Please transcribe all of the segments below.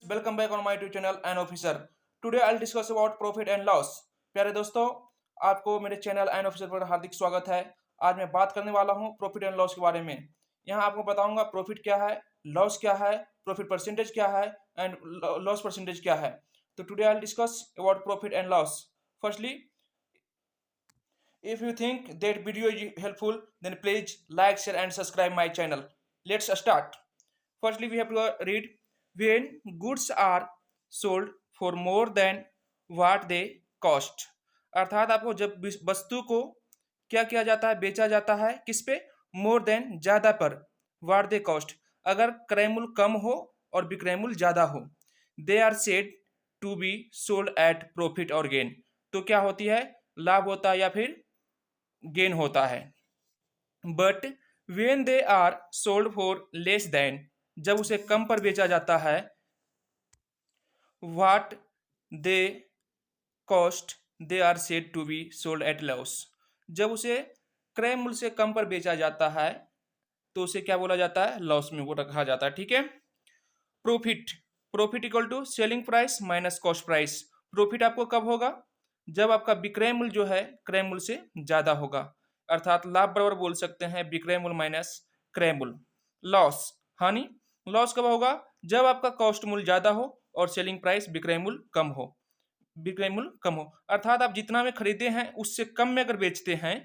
Welcome back on my YouTube channel an officer. Today I discuss about profit and loss. प्यारे दोस्तों, आपको मेरे channel an officer पर हार्दिक स्वागत है। आज मैं बात करने वाला हूं प्रॉफिट एंड लॉस के बारे में। यहां आपको बताऊंगा प्रॉफिट क्या है, लॉस क्या है, प्रॉफिट परसेंटेज क्या है एंड लॉस परसेंटेज क्या है। तो today I discuss about profit and loss. Firstly, if you think that video is helpful, then please like, share and subscribe my channel. Let's start. Firstly, we have to read when goods are sold for more than what they cost. अर्थात आपको जब वस्तु को क्या किया जाता है, बेचा जाता है किस पे, मोर देन ज्यादा पर, वाट दे कॉस्ट अगर क्रय मूल्य कम हो और विक्रय मूल्य ज्यादा हो, they are said to be sold at profit और गेन। तो क्या होती है, लाभ होता है या फिर गेन होता है। But when they are sold for less than, जब उसे कम पर बेचा जाता है, what they cost they are said to be sold at loss. जब उसे क्रय मूल्य से कम पर बेचा जाता है तो उसे क्या बोला जाता है, लॉस में वो रखा जाता है। ठीक है। Profit, profit equal to selling price minus cost price. Profit आपको कब होगा, जब आपका विक्रय मूल्य जो है क्रय मूल्य से ज्यादा होगा, अर्थात लाभ बराबर बोल सकते हैं विक्रय मूल्य माइनस क्रय मूल्य। लॉस, हानि, लॉस कब होगा, जब आपका कॉस्ट मूल्य ज्यादा हो और सेलिंग प्राइस विक्रय मूल्य कम हो, विक्रय मूल्य कम हो। अर्थात आप जितना में खरीदे हैं उससे कम में अगर बेचते हैं,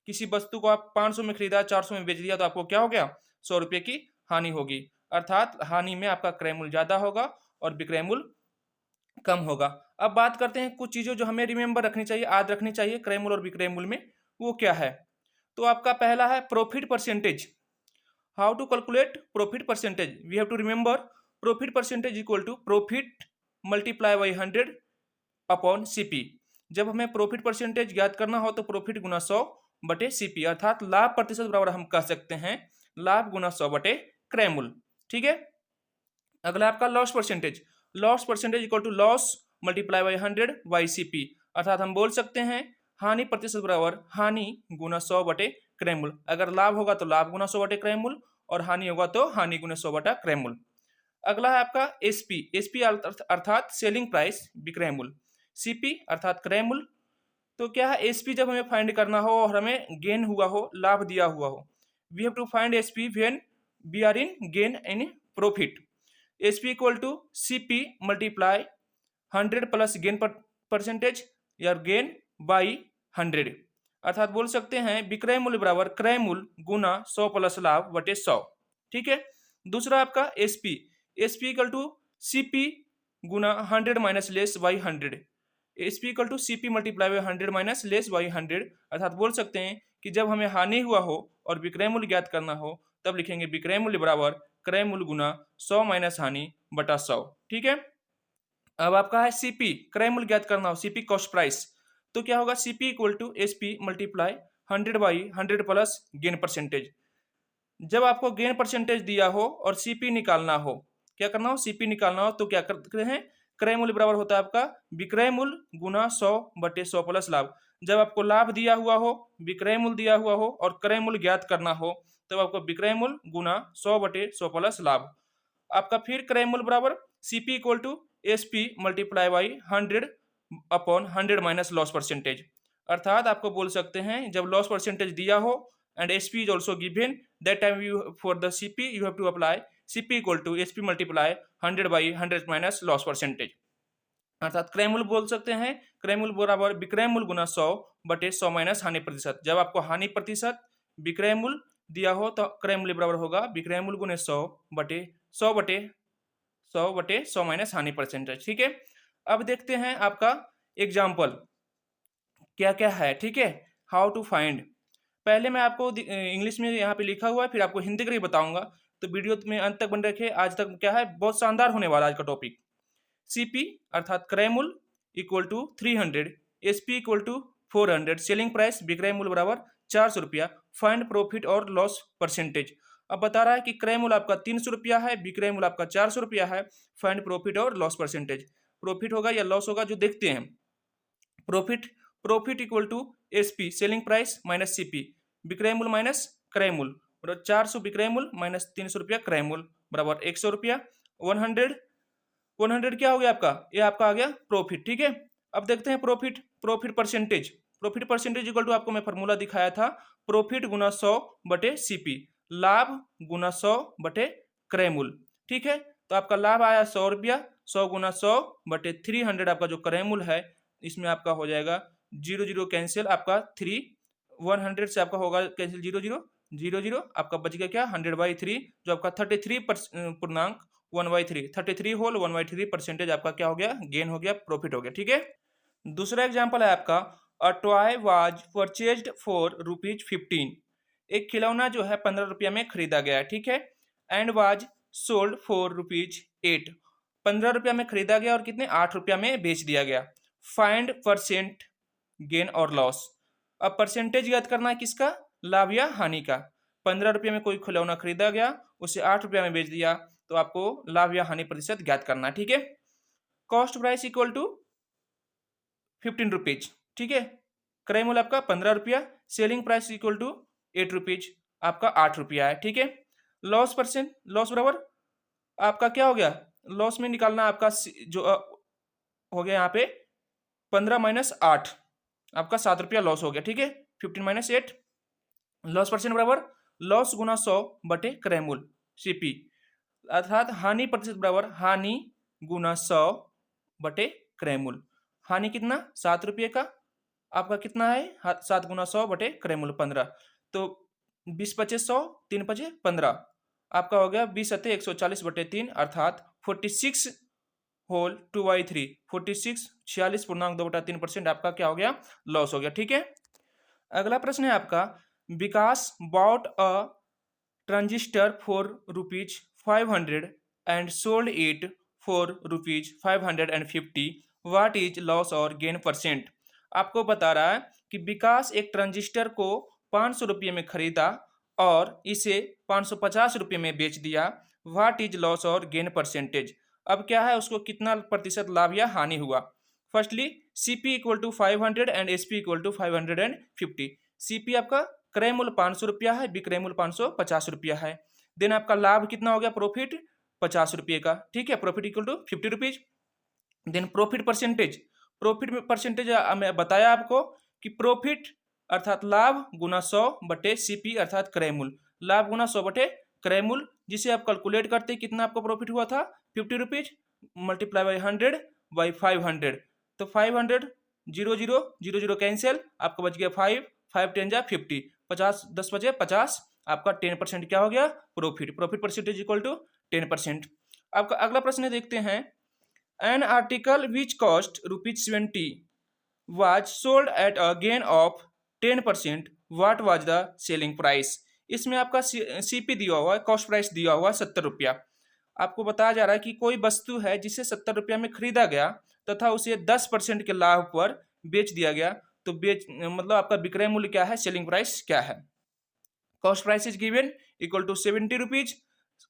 किसी वस्तु को आप 500 में खरीदा 400 में बेच दिया, तो आपको क्या हो गया, 100 रुपए की हानि होगी। अर्थात हानि में आपका क्रय मूल्य ज्यादा होगा और विक्रय मूल्य कम होगा। अब बात करते हैं कुछ चीजों जो हमें रिमेंबर रखनी चाहिए, याद रखनी चाहिए क्रय मूल्य और विक्रय मूल्य में, वो क्या है। तो आपका पहला है profit percentage. How to calculate profit percentage, we have to remember profit percentage equal to profit multiply by 100 upon CP. जब हमें प्रॉफिट परसेंटेज ज्ञात करना हो तो प्रॉफिट गुना 100 बटे सीपी, अर्थात लाभ प्रतिशत बराबर हम कह सकते हैं लाभ गुना 100 बटे क्रय मूल्य। ठीक है। अगला आपका loss percentage, loss percentage equal to loss multiply by 100 by CP, अर्थात हम बोल सकते हैं हानि प्रतिशत बराबर हानि गुना 100 बटे क्रय मूल्य। अगर लाभ होगा तो लाभ गुना 100 बटे क्रय मूल्य और हानि होगा तो हानि गुना 100 बटा क्रय मूल्य। अगला है आपका एसपी, एसपी अर्थात सेलिंग प्राइस विक्रय मूल्य, सीपी अर्थात क्रय मूल्य। तो क्या है, एसपी जब हमें फाइंड करना हो और हमें गेन हुआ हो, लाभ दिया हुआ हो, we have to find SP when we are in gain in profit. SP equal to CP multiply 100 plus gain percentage या गेन बाई 100, अर्थात बोल सकते हैं विक्रय मूल्य बराबर क्रय मूल्य गुना 100 प्लस लाभ बटे 100। ठीक है। दूसरा आपका SP, SP equal to CP गुना 100 minus less by 100, SP equal to CP multiply by 100 minus less by 100, अर्थात बोल सकते हैं कि जब हमें हानि हुआ हो और विक्रय मूल्य ज्ञात करना हो तब लिखेंगे विक्रय मूल्य बराबर क्रय मूल्य गुना 100 माइनस हानि बटा 100। ठीक है। अब आपका है सीपी, क्रय मूल्य ज्ञात करना हो, सीपी कॉस्ट प्राइस, तो क्या होगा, CP equal to SP multiply 100 by 100 plus gain percentage. जब आपको गेन परसेंटेज दिया हो और सीपी निकालना हो, क्या करना हो, सीपी निकालना हो, तो क्या करते हैं, क्रय मूल्य बराबर होता है आपका विक्रय मूल्य गुना 100 बटे 100 प्लस लाभ। जब आपको लाभ दिया हुआ हो, विक्रय मूल्य दिया हुआ हो और क्रय मूल्य ज्ञात करना हो, तब आपको विक्रय मूल्य गुना 100 बटे 100 प्लस लाभ। आपका फिर क्रय मूल्य बराबर CP equal to SP multiply by 100 upon 100 minus loss percentage, अर्थात आपको बोल सकते हैं जब लॉस परसेंटेज दिया हो and SP is also given, that time you for the CP you have to apply CP equal to SP multiply 100 by 100 minus loss percentage, अर्थात क्रय मूल्य बोल सकते हैं क्रय मूल्य बराबर विक्रय मूल्य गुना 100 बटे 100 माइनस हानि प्रतिशत। जब आपको हानि प्रतिशत विक्रय मूल्य दिया हो तो क्रय मूल्य बराबर होगा विक्रय मूल्य गुने 100 बटे 100 बटे 100 बटे 100 माइनस हानि परसेंटेज। ठीक है। अब देखते हैं आपका एग्जाम्पल क्या क्या है। ठीक है। हाउ टू फाइंड, पहले मैं आपको इंग्लिश में यहाँ पे लिखा हुआ है, फिर आपको हिंदी करके बताऊंगा, तो वीडियो में अंत तक बन रखे। आज तक क्या है, बहुत शानदार होने वाला आज का टॉपिक। सीपी अर्थात क्रय मूल्य equal to 300, SP equal to 400, selling price विक्रय मूल्य बराबर 400 रुपया, फाइंड प्रॉफिट और लॉस परसेंटेज। अब बता रहा है कि क्रय मूल्य आपका 300 रुपया है, विक्रय मूल्य आपका 400 रुपया है, फाइंड प्रॉफिट और लॉस परसेंटेज। प्रॉफिट होगा या लॉस होगा जो देखते हैं। Profit, profit equal to SP selling price minus CP, विक्रय मूल्य माइनस क्रय मूल्य, बराबर 400 विक्रय मूल्य माइनस 300 रुपया क्रय मूल्य बराबर 100 रुपया, 100 100 क्या हो गया आपका, ये आपका आ गया प्रॉफिट। ठीक है, अब देखते हैं profit percentage. Profit percentage equal to आपको मैं फॉर्मूला दिखाया था, प्रॉफिट गुना 100 बटे सीपी, लाभ गुना 100 बटे क्रय मूल्य। ठीक है, तो आपका लाभ आया 100 रुपया, 100 गुना 100 बटे 300 आपका जो क्रय मूल्य है, इसमें आपका हो जाएगा 0 0 कैंसिल, आपका 3 100 से आपका होगा कैंसिल 0 0 0 0, आपका बच गया क्या 100/3, जो आपका 33.1/3 33 होल 1/3% आपका क्या हो गया, गेन हो गया, प्रॉफिट हो गया। ठीक है, दूसरा एग्जाम्पल है आपका, a toy was purchased for ₹15, एक खिलौना जो है 15 रुपया में खरीदा गया है। ठीक है, एंड वाज सोल्ड फॉर ₹8, 15 रुपया में खरीदा गया और कितने 8 रुपया में बेच दिया गया। फाइंड परसेंट गेन और लॉस। अब परसेंटेज ज्ञात करना है किसका, लाभ या हानि का। 15 रुपये में कोई खिलौना खरीदा गया, उसे 8 रुपया में बेच दिया, तो आपको लाभ या हानि प्रतिशत ज्ञात करना है। ठीक है, cost price equal to 15 rupees. ठीक है, क्रय मूल्य आपका 15 रुपया, selling price equal to 8 rupees, आपका 8 रुपया है। ठीक है, लॉस परसेंट, लॉस बराबर आपका क्या हो गया, लॉस में निकालना आपका जो हो गया यहाँ पे 15 माइनस 8, आपका 7 रुपया लॉस हो गया। ठीक है, 15 माइनस 8, लॉस परसेंट बराबर लॉस गुना 100 बटे क्रय मूल्य सीपी, अर्थात हानि प्रतिशत बराबर हानि गुना 100 बटे क्रय मूल्य। हानि कितना 7 रुपये का, आपका कितना है 7 गुना 100 बटे क्रय मूल्य 15, तो 20 पचे 100, 3 पचे 15, आपका हो गया 20 सत्ते 140 बटे 3, अर्थात 46 होल 2/3, 46 46.2/3% आपका क्या हो गया, लॉस हो गया। ठीक है, अगला प्रश्न है आपका, Vikas bought a transistor for ₹500 and sold it for ₹550, what is loss और गेन परसेंट। आपको बता रहा है कि विकास एक ट्रांजिस्टर को 500 रुपये में खरीदा और इसे 550 रुपये में बेच दिया, व्हाट इज लॉस और गेन परसेंटेज। अब क्या है, उसको कितना प्रतिशत लाभ या हानि हुआ। Firstly CP equal to 500 and SP equal to 550। CP आपका क्रय मूल्य 500 रुपया है, विक्रय मूल्य 550 रुपया है। देन आपका लाभ कितना हो गया, प्रॉफिट 50 रुपये का। ठीक है, profit equal to 50 rupees. Then profit percentage मैं बताया आपको कि प्रॉफिट अर्थात लाभ गुना 100 बटे सीपी अर्थात क्रय मूल्य, लाभ गुना 100 बटे क्रय मूल्य, जिसे आप कैलकुलेट करते कितना आपका प्रॉफिट हुआ था 50 रुपीज, मल्टीप्लाई बाई 100/500, तो 500 0 0 0 0 कैंसिल, आपका बच गया 5 5 10 जा 50, 50 10 बजे 50, आपका 10% क्या हो गया, प्रॉफिट परसेंटेज इक्वल टू 10%। आपका अगला प्रश्न देखते हैं, an article which cost ₹70 was sold at a gain of 10%, what was the selling price। इसमें आपका सीपी दिया हुआ है, कॉस्ट प्राइस दिया हुआ है 70 रुपया। आपको बताया जा रहा है कि कोई वस्तु है जिसे 70 रुपया में खरीदा गया तथा उसे 10% के लाभ पर बेच दिया गया, तो मतलब आपका विक्रय मूल्य क्या है, सेलिंग प्राइस क्या है। Cost price is given equal to 70 rupees,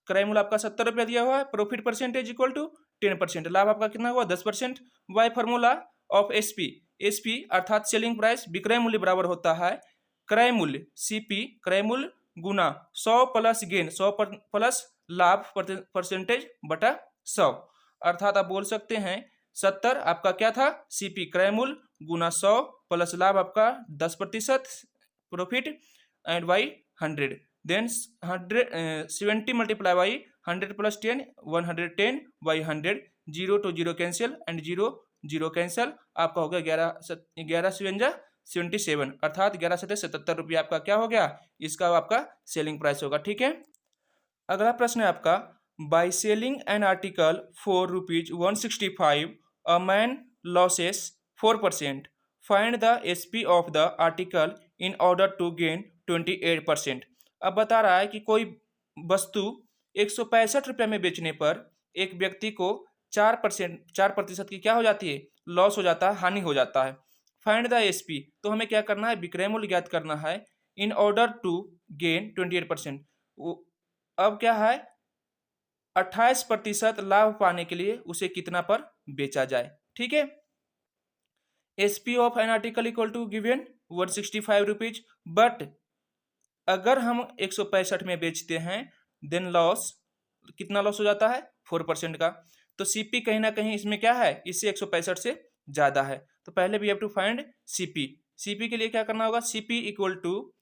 क्रय मूल्य आपका 70 रुपया दिया हुआ है, प्रॉफिट परसेंटेज इक्वल टू 10%, लाभ आपका कितना हुआ 10%। बाय फॉर्मूला ऑफ एसपी अर्थात सेलिंग प्राइस, विक्रय मूल्य बराबर होता है क्रय मूल्य सीपी, क्रय मूल्य गुना 100 प्लस गेन 100 प्लस लाभ परसेंटेज बटा 100, अर्थात आप बोल सकते हैं 70 आपका क्या था सीपी क्रय मूल्य गुना 100 प्लस लाभ आपका 10% profit and by 100, then 70 multiply by 100 plus 10 110/100, 0 to 0 cancel and 0 0 cancel, आपका हो गया 11 77, अर्थात 11 सत्ते 77 रुपया आपका क्या हो गया, इसका आपका सेलिंग प्राइस होगा। ठीक है, अगला प्रश्न है आपका, by selling an article for ₹165 a man losses 4%, find the SP of the article in order to gain 28%। अब बता रहा है कि कोई वस्तु 165 रुपये में बेचने पर एक व्यक्ति को 4% की क्या हो जाती है, लॉस हो जाता है, हानि हो जाता है। फाइंड द एसपी, तो हमें क्या करना है, विक्रय मूल्य ज्ञात करना है इन ऑर्डर टू गेन 28%। अब क्या है 28% लाभ पाने के लिए उसे कितना पर बेचा जाए। ठीक है, SP of an article equal to given 165 rupees, but अगर हम 165 में बेचते हैं देन लॉस कितना लॉस हो जाता है 4% का, तो सीपी कहीं ना कहीं इसमें क्या है, इससे 165 से ज़्यादा है। तो पहले we have to find CP. CP के लिए क्या करना होगा, CP equal to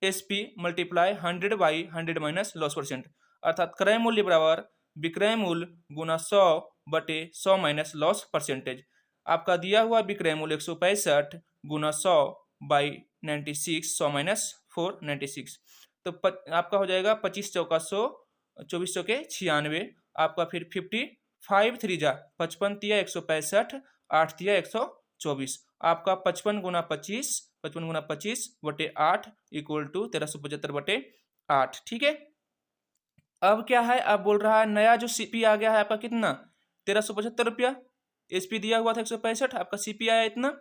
SP multiply 100 by 100 minus loss percent, अर्थात क्रय मूल्य बराबर विक्रय मूल्य गुना 100 बटे 100 माइनस लॉस परसेंटेज। आपका दिया हुआ विक्रय मूल्य 165 गुना 100 बाई 96, 100 माइनस 496, तो आपका हो जाएगा 25 चौका 100, 24 चौके 96, आपका फिर 55 3 जा 55 तिया 165, 8 तिया 124, आपका 55 गुना 25, 55 गुना 25 बटे 8 इक्वल टू 1375 बटे 8। ठीक है, अब क्या है, अब बोल रहा है नया जो सीपी आ गया है आपका कितना, 1375 रुपया। एसपी दिया हुआ था 165, आपका सीपी आया इतना।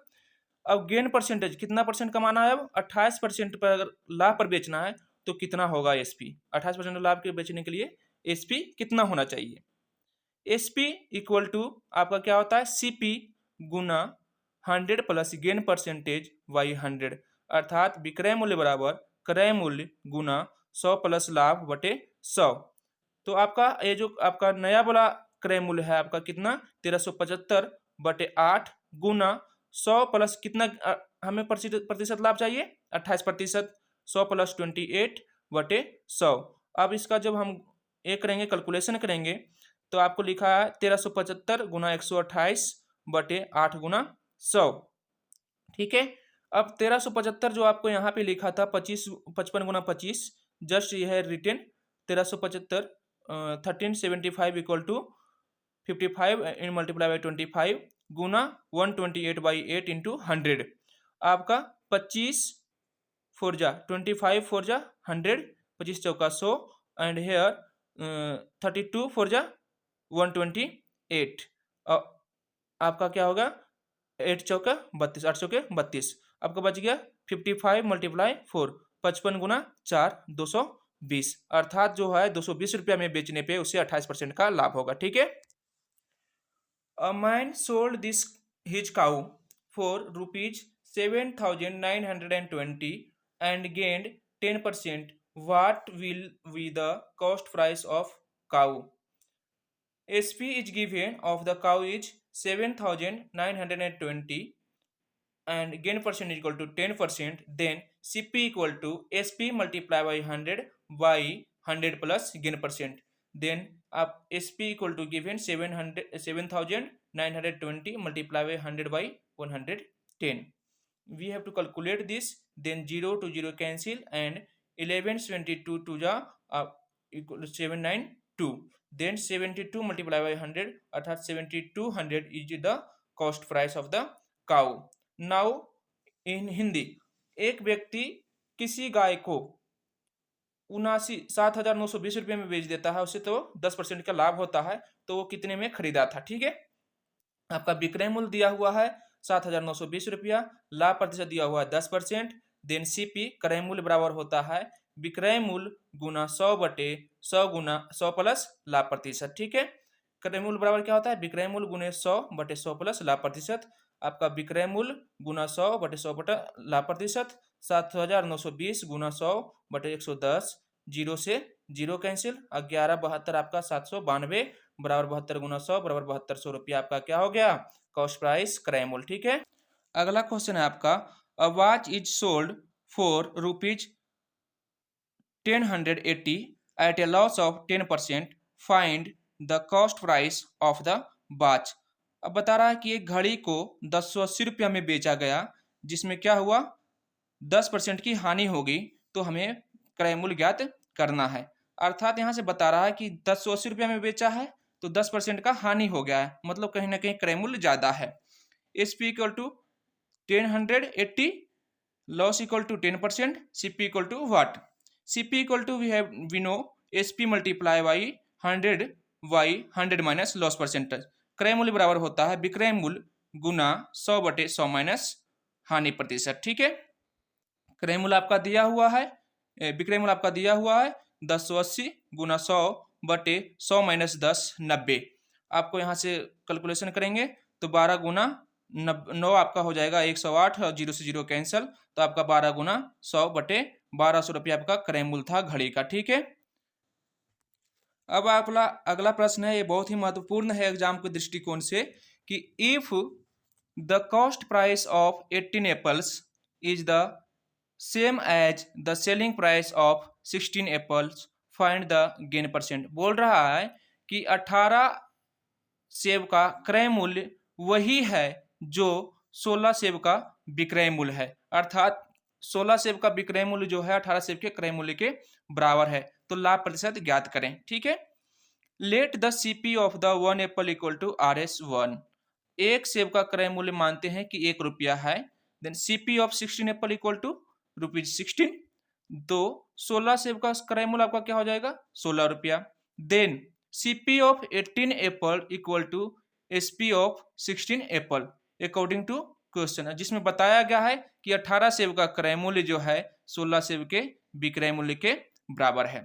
अब गेन परसेंटेज कितना परसेंट कमाना है, अब 28% पर अगर लाभ पर बेचना है तो कितना होगा एसपी, 28% लाभ के बेचने के लिए एसपी कितना होना चाहिए। एसपी इक्वल टू आपका क्या होता है, सीपी गुना 100 प्लस गेन परसेंटेज बाई 100, अर्थात विक्रय मूल्य बराबर क्रय मूल्य गुना 100 प्लस लाभ बटे 100। तो आपका ये जो आपका नया वाला क्रय मूल्य है आपका कितना, 1375 बटे 8 गुना 100 प्लस कितना, हमें प्रतिशत लाभ चाहिए 28%, 100 प्लस 28 बटे 100। अब इसका जब हम ये करेंगे कैलकुलेशन करेंगे तो आपको लिखा है 1375 गुना 128 बटे 8 गुना 100। ठीक है, अब 1375 जो आपको यहाँ पे लिखा था 55 गुना 25, जस्ट ये है written 1375 1375 equal to 55 in multiply by 25 गुना 128 बाई 8 इंटू 100, आपका 25 4 जा 25 4 जा 100, 25 चौका 100 एंड हेयर 32 4 जा 128, आपका क्या होगा 8 चौका 32, 8 चौके 32, आपका बच गया 55 मल्टीप्लाई 4, 55 गुना 4 220, अर्थात जो है 220 रुपया में बेचने पे उसे 28% का लाभ होगा। ठीक है, a man sold this his cow for ₹7,920 and gained 10%. What will be the cost price of cow? SP is given of the cow is 7,920 and gain percent is equal to 10%, then CP equal to SP multiply by 100 by 100 plus gain percent, then आप SP equal to given 7,920 multiply by 100 by 110. We have to calculate this, then 0 to 0 cancel and 1122 to the equal to 792, then 72 multiply by 100 अर्थात 7200 is the cost price of the cow. Now in Hindi, एक व्यक्ति किसी गाय को 7,920 रुपये में बेच देता है, उसे तो 10% का लाभ होता है, तो वो कितने में खरीदा था। ठीक है, आपका विक्रय मूल्य दिया हुआ है 7,920 रुपया, लाभ प्रतिशत दिया हुआ है 10%, देन सीपी क्रय मूल्य बराबर होता है विक्रय मूल्य गुना 100 बटे 100 गुना 100 प्लस लाभ प्रतिशत। ठीक है, क्रय मूल्य बराबर क्या होता है, विक्रय मूल्य गुने 100 बटे 100 प्लस लाभ प्रतिशत, आपका विक्रय मूल्य गुना 100 बटे 100 बटे लाभ प्रतिशत 7,920 गुना 100 बटे 110, 0 से 0 कैंसिल, 1172 आपका 792 बराबर 72 गुना 100 बराबर 7200 रुपया आपका क्या हो गया, कॉस्ट प्राइस क्रय मूल्य। ठीक है, अगला क्वेश्चन है आपका, a watch is sold for ₹1080 at a loss of 10%, find the cost price of the watch. अब बता रहा है कि एक घड़ी को 1080 रुपया में बेचा गया, जिसमें क्या हुआ 10% की हानि होगी, तो हमें क्रय मूल्य ज्ञात करना है। अर्थात यहाँ से बता रहा है कि 1080 रुपया में बेचा है तो 10% का हानि हो गया है, मतलब कहीं ना कहीं क्रय मूल्य ज्यादा है। SP equal to 1080, loss equal to 10%, CP equal to what, CP equal to we know SP multiply by 100 by 100 minus loss percentage, क्रय मूल्य बराबर होता है विक्रय मूल्य गुना 100 बटे 100 माइनस हानि प्रतिशत। ठीक है, क्रय मूल्य आपका दिया हुआ है, विक्रय मूल्य आपका दिया हुआ है 1080 गुना 100 बटे 100 माइनस 10 90, आपको यहाँ से कैलकुलेशन करेंगे तो 12 गुना 9 आपका हो जाएगा 108 और 0 से 0 कैंसिल, तो आपका 12 गुना 100 बटे 1200 रुपया आपका क्रय मूल्य था घड़ी का। ठीक है, अब आपला अगला प्रश्न है, ये बहुत ही महत्वपूर्ण है एग्जाम के दृष्टिकोण से, कि if the cost price of 18 apples is the same as the selling price of 16 apples, find the gain percent. बोल रहा है कि 18 सेब का क्रय मूल्य वही है जो 16 सेब का विक्रय मूल्य है, अर्थात 16 सेब का विक्रय मूल्य जो है 18 सेब के क्रय मूल्य के बराबर है। तो लाभ प्रतिशत ज्ञात करें। ठीक है, let the CP of the 1 apple equal to RS1। एक सेब का क्रय मूल्य मानते हैं कि 1 रुपया है। Then CP of 16 apple equal to ₹16। तो 16 सेब का क्रय मूल्य आपका क्या हो जाएगा, 16 रुपया। Then CP of 18 apple equal to SP of 16 apple according to question, जिसमें बताया गया है कि 18 सेब का क्रय मूल्य जो है 16 सेब के विक्रय मूल्य के बराबर है।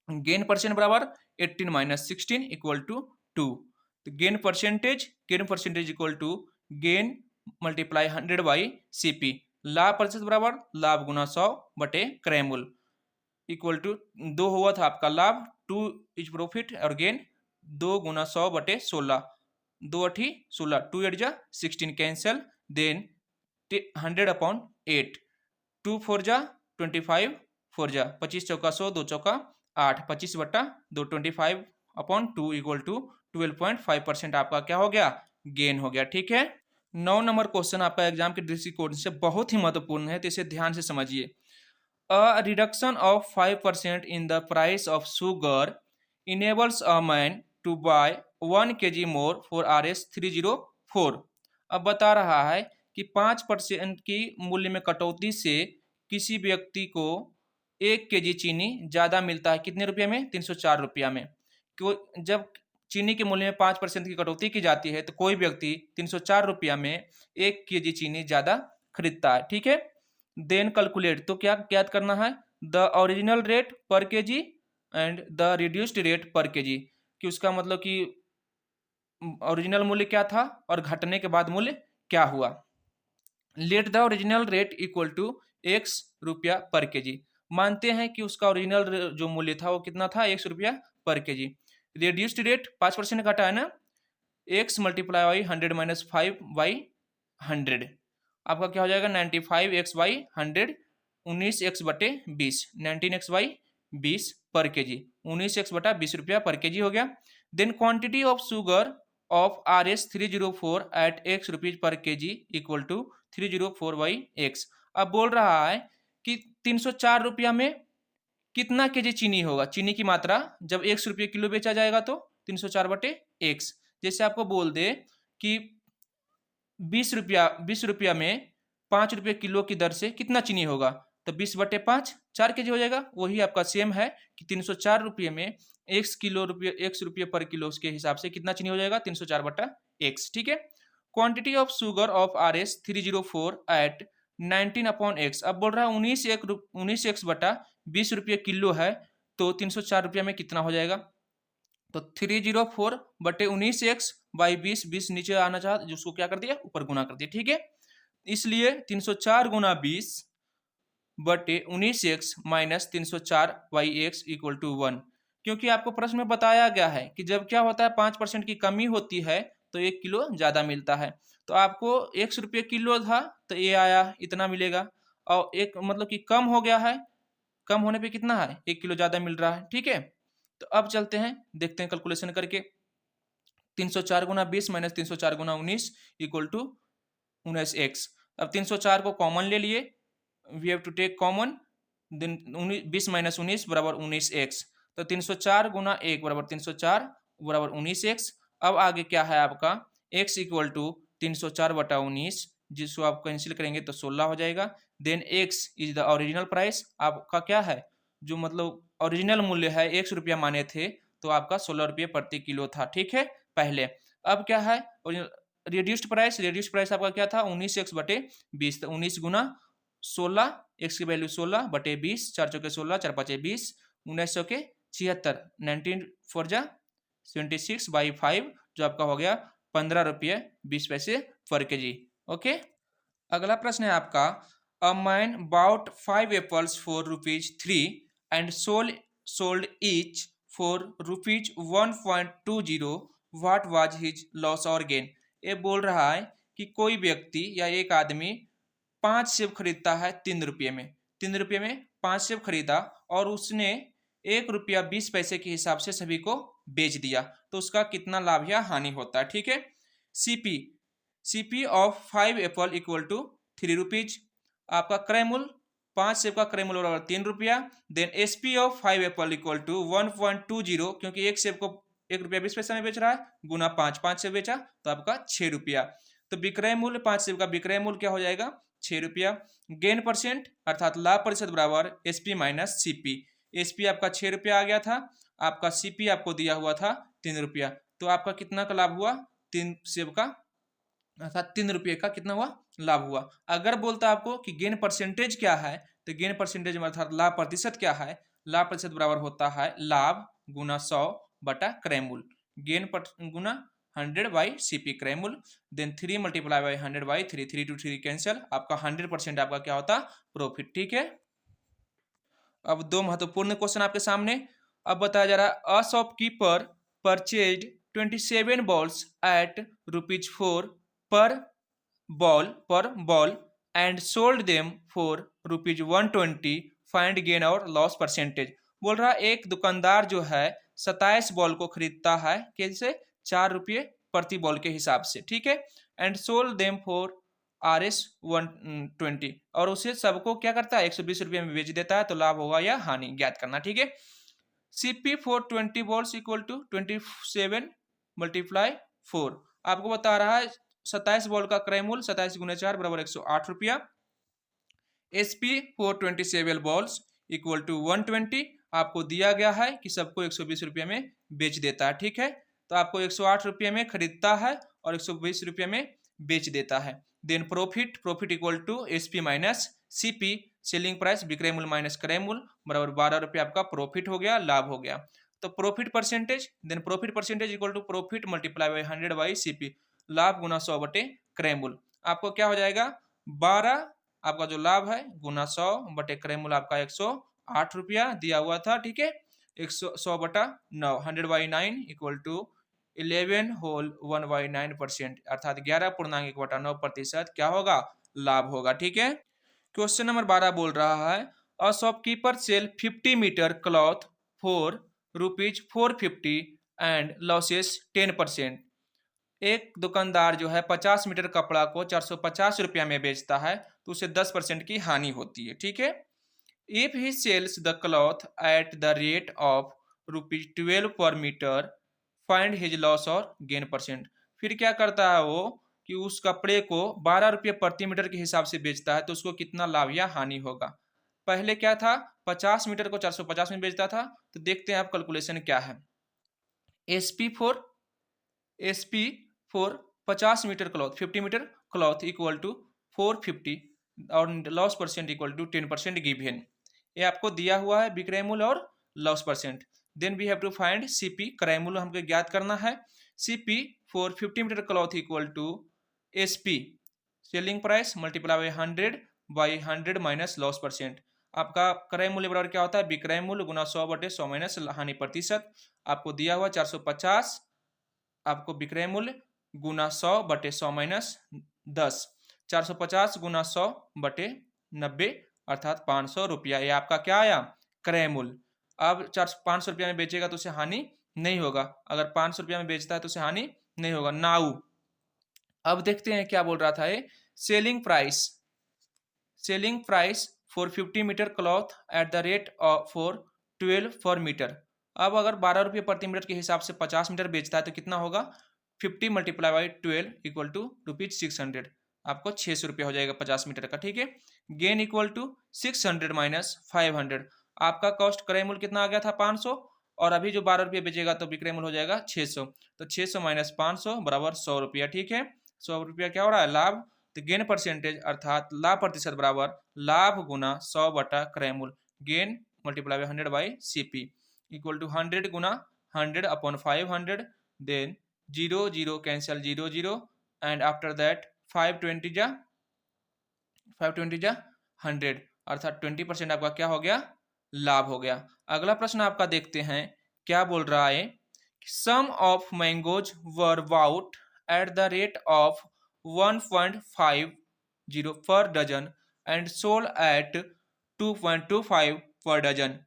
गेन परसेंट बराबर 18 माइनस 16 इक्वल टू 2। तो gain percentage equal to gain multiply 100 by CP. लाभ प्रतिशत बराबर लाभ गुना 100 बटे क्रय मूल्य इक्वल टू 2 हुआ था आपका लाभ, 2 इज प्रॉफिट, और गेन 2 गुना 100 बटे 16, 2 अठी 16, 2 8 जा 16 कैंसल। देन 100 अपॉन 8, 2 4 जा 25, 4 जा 25 चौका 100, 2 चौका 8, 25 बट्टा 2, 25 अपॉन 2 इक्वल टू 12.5% आपका क्या हो गया, गेन हो गया। ठीक है, 9 नंबर क्वेश्चन आपका एग्जाम के दृष्टिकोण से बहुत ही महत्वपूर्ण है, तो इसे ध्यान से समझिए। A reduction of 5% in the price of sugar enables a man to buy 1 kg more for RS304। अब बता रहा है कि 5% की मूल्य में कटौती से किसी व्यक्ति को 1 kg चीनी ज़्यादा मिलता है, कितने रुपये में, 304 रुपया में। जब चीनी के मूल्य में 5% की कटौती की जाती है तो कोई व्यक्ति 304 रुपया में 1 kg चीनी ज़्यादा खरीदता है। ठीक है, देन कैलकुलेट, तो क्या ज्ञात करना है, द ओरिजिनल रेट पर KG and the reduced rate पर केजी, कि उसका मतलब कि ओरिजिनल मूल्य क्या था और घटने के बाद मूल्य क्या हुआ। Let the original rate equal to x रुपया पर केजी। मानते हैं कि उसका ओरिजिनल जो मूल्य था वो कितना था, 100 रुपया पर केजी। रिड्यूस्ड रेट 5% घटा है ना, x multiply by 100 minus 5 by 100, आपका क्या हो जाएगा, 95x बाई 100, 19x बटे 20, 19x बाई 20 पर केजी, 19x बटा 20 रुपया पर केजी हो गया। Then quantity of sugar of RS304 at x rupees per KG equal to 304 by x। अब बोल रहा है कि 304 रुपया में कितना केजी चीनी होगा, चीनी की मात्रा जब 100 रुपये किलो बेचा जाएगा तो 304 बटे x। जैसे आपको बोल दे कि 20 रुपया में 5 रुपये किलो की दर से कितना चीनी होगा, तो 20 बटे 5 4 केजी हो जाएगा। वही आपका सेम है कि 304 रुपये में 1 रुपये पर किलो के हिसाब से कितना चीनी हो जाएगा, 304 बटा x। ठीक है, quantity of sugar of RS304 at 19 upon x। अब बोल रहा है 19x बटा 20 रुपये किलो है, तो 304 रुपया में कितना हो जाएगा, तो 304 बटे 19x बाई 20 नीचे आना चाह, उसको क्या कर दिया, ऊपर गुना कर दिया। ठीक है, इसलिए 304 गुना 20 बटे 19x minus 304 by x equal to 1। क्योंकि आपको प्रश्न में बताया गया है कि जब क्या होता है 5% की कमी होती है तो 1 किलो ज़्यादा मिलता है। तो आपको 100 रुपये किलो था तो ये आया इतना मिलेगा, और एक मतलब कि कम हो गया है, कम होने पे कितना है, 1 किलो ज़्यादा मिल रहा है। ठीक है, तो अब चलते हैं, देखते हैं कैलकुलेशन करके। 304 गुना 20 माइनस 304 गुना 19 इक्वल टू 19x। अब 304 को कॉमन ले लिए, we have to take common, then 20 minus 19 बराबर 19x। तो 304 गुना 1 बराबर 304 बराबर 19x। अब आगे क्या है आपका, x इक्वल टू 304 बटा 19, जिसको आप कैंसिल करेंगे तो 16 हो जाएगा। Then x is the original price, आपका क्या है, जो मतलब ओरिजिनल मूल्य है 100 रुपया माने थे तो आपका 16 रुपये प्रति किलो था। ठीक है, पहले। अब क्या है, रिड्यूस्ड प्राइस आपका क्या था, 19x बटे 20, तो 19 गुना 16, x की वैल्यू 16 बटे 20, 4 चौके 16, 4 पाँचे 20, 1900 के 76, 19 4 जा 76 बाई 5, जो आपका हो गया 15 रुपये 20 पैसे पर केजी। ओके, अगला प्रश्न है आपका, a man bought 5 apples for ₹3 and sold each for rupees 1.20, what was his loss और गेन। ये बोल रहा है कि कोई व्यक्ति या एक आदमी 5 सेब खरीदता है 3 रुपये में। 3 रुपये में 5 सेब खरीदा और उसने 1 रुपया 20 पैसे के हिसाब से सभी को बेच दिया, तो उसका कितना लाभ या हानि होता है। ठीक है। CP CP of 5 apple equal to 3 rupees. आपका क्रय मूल्य 5 सेब का क्रय मूल्य बराबर 3 रुपया। Then SP of 5 apple equal to 1.20, क्योंकि एक सेब को 1 रुपया 20 पैसा में बेच रहा है, गुना 5 सेब बेचा तो आपका 6 रुपया। तो विक्रय मूल्य 5 सेब का विक्रय मूल्य क्या हो जाएगा, 6 रुपया। गेन परसेंट अर्थात लाभ प्रतिशत बराबर एसपी माइनस सीपी। एसपी आपका 6 रुपया आ गया था, आपका सीपी आपको दिया हुआ था 3 रुपया, तो आपका कितना का लाभ हुआ, 3 सेब का अर्थात 3 रुपये का कितना हुआ, लाभ हुआ। अगर बोलता आपको कि गेन परसेंटेज क्या है, तो गेन परसेंटेज में अर्थात लाभ प्रतिशत क्या है, लाभ प्रतिशत बराबर होता है लाभ गुना 100 बटा क्रय मूल्य, गेन गुना 100 बाई सीपी क्रय मूल्य। Then 3 multiply by 100 by 3, 3 to 3 cancel, आपका 100% आपका क्या होता, प्रॉफिट। ठीक है। अब दो महत्वपूर्ण क्वेश्चन आपके सामने। अब बताया जा रहा है, a shopkeeper purchased 27 balls at ₹4 per ball and sold them for ₹120, find gain और लॉस परसेंटेज। बोल रहा है एक दुकानदार जो है 27 बॉल को खरीदता है, कैसे, 4 रुपये प्रति बॉल के हिसाब से। ठीक है। एंड सोल्ड देम फॉर ₹120, और उसे सबको क्या करता है, 120 रुपये में बेच देता है, तो लाभ होगा या हानि ज्ञात करना। ठीक है। CP for 20 balls equal to 27 multiply 4। आपको बता रहा है 27 बॉल का क्रय मूल्य 27 गुना 4 बराबर 108 रुपया। SP for 27 balls equal to 120, आपको दिया गया है कि सबको 120 रुपये में बेच देता है। ठीक है। तो आपको 108 रुपये में खरीदता है और 120 रुपये में बेच देता है। Then profit equal to SP minus CP, selling price विक्रय मूल्य माइनस क्रय मूल्य बराबर 12 रुपये, आपका प्रॉफिट हो गया, लाभ हो गया। तो profit percentage, then profit percentage equal to profit multiply by 100 by CP, लाभ गुना 100 बटे क्रय मूल्य, आपको क्या हो जाएगा, 12 आपका जो लाभ है गुना 100 बटे क्रय मूल्य आपका 108 रुपया दिया हुआ था। ठीक है। 100 बटा 9, 100 बाई 9 इक्वल टू 11 होल 1/9%, अर्थात 11.1/9% क्या होगा, लाभ होगा। ठीक है। क्वेश्चन नंबर 12 बोल रहा है, a shopkeeper sell 50 metre cloth for ₹450 and losses 10%। एक दुकानदार जो है 50 मीटर कपड़ा को 450 रुपया में बेचता है, तो उसे 10% की हानि होती है। ठीक है। If he sells the cloth at the rate of ₹12 per metre, find his loss और गेन परसेंट। फिर क्या करता है वो कि उस कपड़े को 12 रुपये प्रति मीटर के हिसाब से बेचता है, तो उसको कितना लाभ या हानि होगा। पहले क्या था, 50 मीटर को 450 में बेचता था, तो देखते हैं आप कैलकुलेशन क्या है। SP for 50 metre cloth, 50 metre cloth equal to 450 और loss percent equal to 10% given. ये आपको दिया हुआ है विक्रय मूल्य और loss percent. Then we have to find CP, क्रय मूल्य हमको ज्ञात करना है। CP for 50 metre cloth equal to SP, selling price multiply by 100 by 100 minus loss percent. आपका क्रय मूल्य बराबर क्या होता है, विक्रय मूल्य गुना 100 बटे 100 माइनस हानि प्रतिशत। आपको दिया हुआ 450, आपको विक्रय मूल्य गुना 100 बटे 100 माइनस 10, 450 गुना 100 बटे 90 अर्थात 500 रुपया। ये आपका क्या आया, क्रय मूल्य। अब 500 रुपया में बेचेगा तो उसे हानि नहीं होगा, अगर 500 रुपया में बेचता है तो उसे हानि नहीं होगा। नाउ अब देखते हैं क्या बोल रहा था ये, selling price for 50 metre cloth at the rate of for 12 per metre. अब अगर 12 रुपये प्रति मीटर के हिसाब से 50 मीटर बेचता है तो कितना होगा, 50 मल्टीप्लाई बाई 12 इक्वल टू ₹600, आपको 600 रुपया हो जाएगा 50 मीटर का। ठीक है। गेन इक्वल टू 600 माइनस 500, आपका कॉस्ट क्रय मूल्य कितना आ गया था 500, और अभी जो 12 रुपये बेचेगा तो विक्रय मूल्य हो जाएगा 600, तो 600 माइनस 500 बराबर 100 रुपया। ठीक है। 100 रुपया क्या हो रहा है, लाभ। तो गेन परसेंटेज अर्थात लाभ प्रतिशत बराबर लाभ गुना 100 बटा क्रय मूल्य, gain multiply by 100 by CP equal to 100 गुना 100 upon 500, then 0 0 cancel 0 0 and after that 520 जा 100 अर्थात 20% आपका क्या हो गया, लाभ हो गया। अगला प्रश्न आपका देखते हैं क्या बोल रहा है? Some of mangoes were bought at the rate of 1.50 per dozen and sold at 2.25 पर डजन।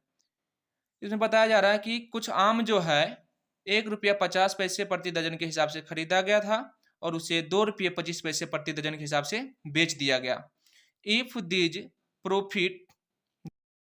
इसमें बताया जा रहा है कि कुछ आम जो है 1 रुपया 50 पैसे प्रति दर्जन के हिसाब से खरीदा गया था और उसे 2 रुपये 25 पैसे प्रति दर्जन के हिसाब से बेच दिया गया। If these profit